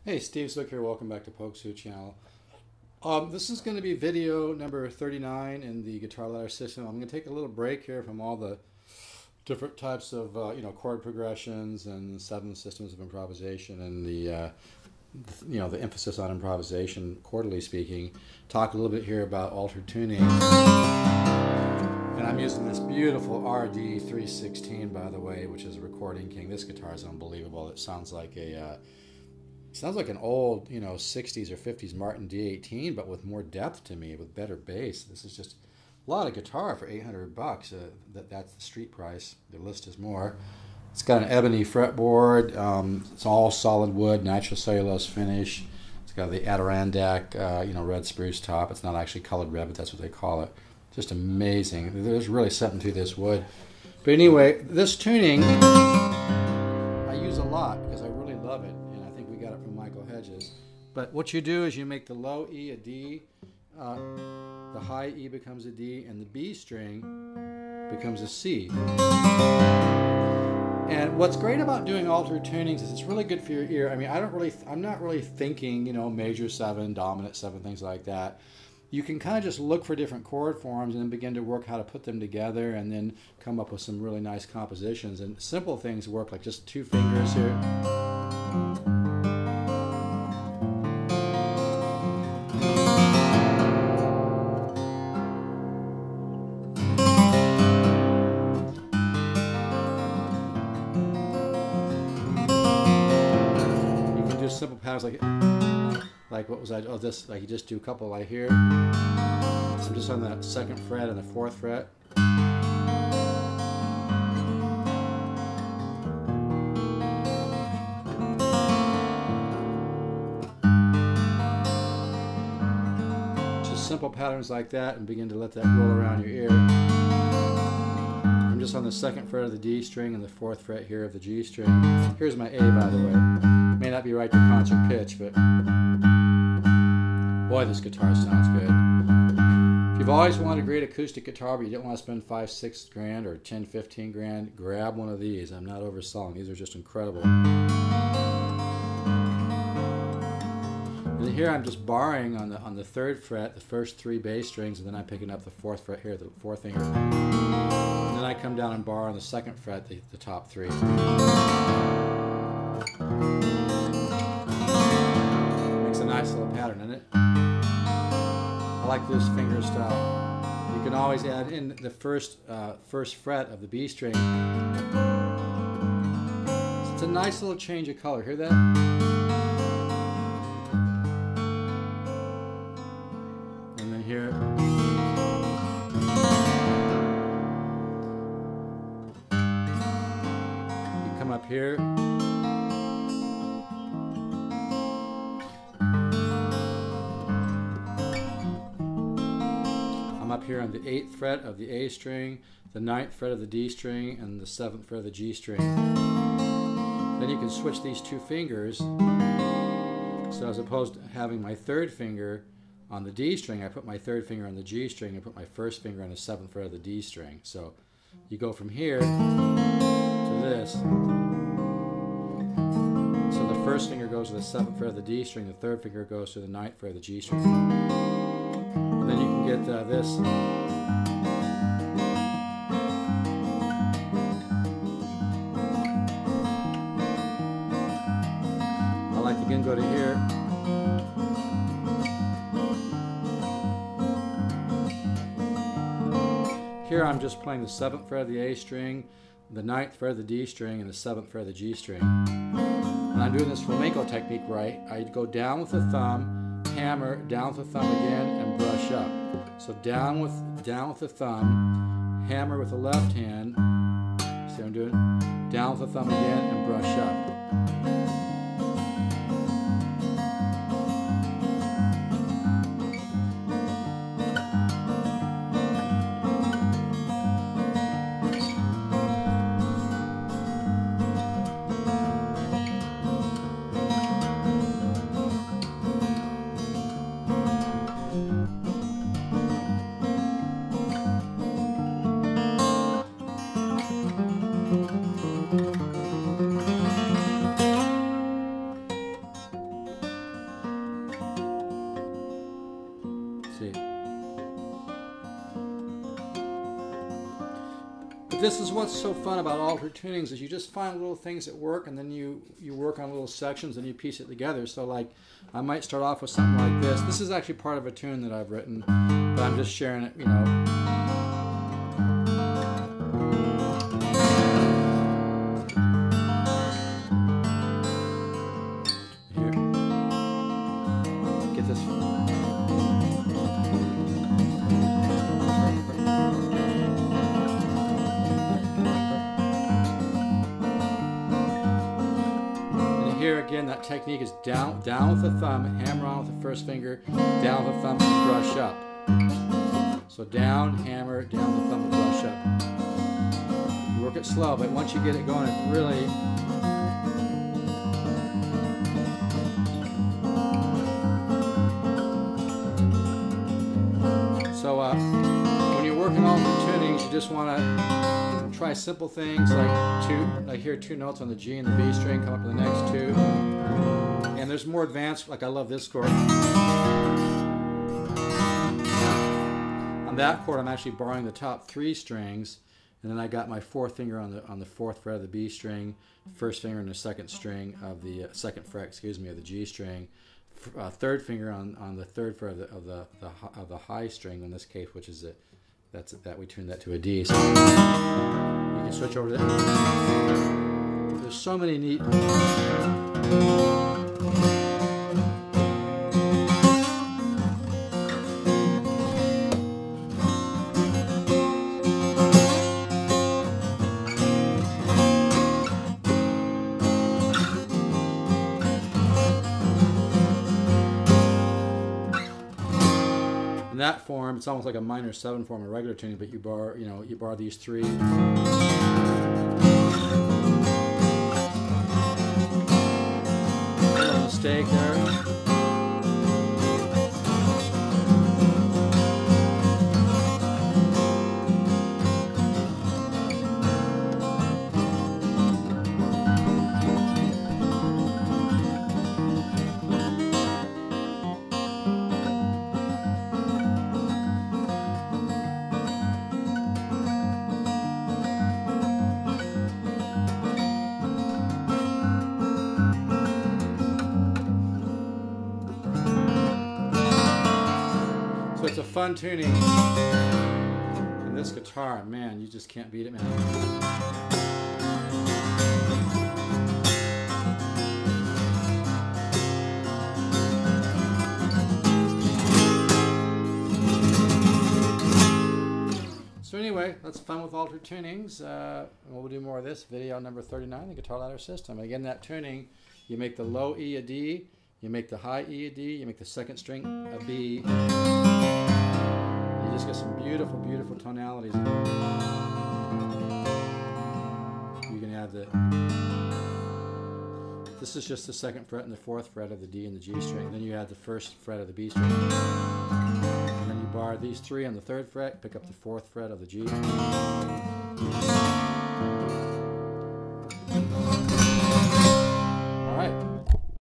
Hey, Steve Zook here. Welcome back to Pokesoo channel. This is going to be video number 39 in the Guitarladder system. I'm going to take a little break here from all the different types of chord progressions and 7 systems of improvisation and the emphasis on improvisation, chordally speaking. Talk a little bit here about altered tuning. And I'm using this beautiful RD-316, by the way, which is a recording king. This guitar is unbelievable. It sounds like a an old, 60s or 50s Martin D18, but with more depth to me, with better bass. This is just a lot of guitar for $800. That's the street price. The list is more. It's got an ebony fretboard. It's all solid wood, nitrocellulose finish. It's got the Adirondack, red spruce top. It's not actually colored red, but that's what they call it. Just amazing. There's really something to this wood. But anyway, this tuning I use a lot because I really love it. But what you do is you make the low E a D, the high E becomes a D, and the B string becomes a C. And what's great about doing altered tunings is it's really good for your ear. I mean, I'm not really thinking, major 7, dominant 7, things like that. You can kind of just look for different chord forms and then begin to work how to put them together and then come up with some really nice compositions. And simple things work, like just 2 fingers here. Simple patterns like what was I? Oh, this, like you just do a couple right here. I'm just on the 2nd fret and the 4th fret. Just simple patterns like that, and begin to let that roll around your ear. I'm just on the 2nd fret of the D string and the 4th fret here of the G string. Here's my A, by the way. May not be right to concert pitch, but boy, this guitar sounds good. If you've always wanted a great acoustic guitar, but you didn't want to spend $5-6 grand or $10-15 grand, grab one of these. I'm not overselling. These are just incredible. And here I'm just barring on the 3rd fret, the first 3 bass strings, and then I'm picking up the 4th fret here, the 4th finger. And then I come down and bar on the 2nd fret, the top 3. Makes a nice little pattern, isn't it? I like this finger style. You can always add in the first fret of the B string. So it's a nice little change of color. Hear that? And then here. You come up here. I'm up here on the 8th fret of the A string, the 9th fret of the D string, and the 7th fret of the G string. Then you can switch these 2 fingers. So as opposed to having my 3rd finger on the D string, I put my 3rd finger on the G string and put my 1st finger on the 7th fret of the D string. So you go from here to this. So the 1st finger goes to the 7th fret of the D string, the 3rd finger goes to the 9th fret of the G string. And then you can get this. I like to again go to here. Here I'm just playing the 7th fret of the A string, the 9th fret of the D string, and the 7th fret of the G string. And I'm doing this flamenco technique right. I go down with the thumb, hammer, down with the thumb again, and brush up. So down with the thumb, hammer with the left hand. See what I'm doing? Down with the thumb again, and brush up. But this is what's so fun about altered tunings, is you just find little things that work, and then you work on little sections and you piece it together. So like, I might start off with something like this. This is actually part of a tune that I've written, but I'm just sharing it, you know. Here. Get this. Here again, that technique is down with the thumb, hammer on with the first finger, down with the thumb, and brush up. So down, hammer, down with the thumb, and brush up. You work it slow, but once you get it going, it really... So when you're working all the tunings, you just want to try simple things like I hear two notes on the G and the B string, come up to the next two. And there's more advanced, like I love this chord. On that chord, I'm actually borrowing the top 3 strings, and then I got my 4th finger on the 4th fret of the B string, 1st finger on the 2nd string of the 2nd fret, excuse me, of the G string, 3rd finger on the 3rd fret of the high string in this case, which is that we tuned that to a D. So you can switch over to that. There's so many neat. In that form, it's almost like a minor 7 form, a regular tuning, but you bar these 3. A little mistake there. It's a fun tuning, and this guitar, man, you just can't beat it, man. So anyway, that's fun with altered tunings. We'll do more of this. Video number 39, the Guitarladder system. Again, that tuning, you make the low E a D, you make the high E a D, you make the 2nd string a B. You just get some beautiful, beautiful tonalities. You can add this is just the 2nd fret and the 4th fret of the D and the G string. Then you add the 1st fret of the B string. And then you bar these 3 on the 3rd fret, pick up the 4th fret of the G.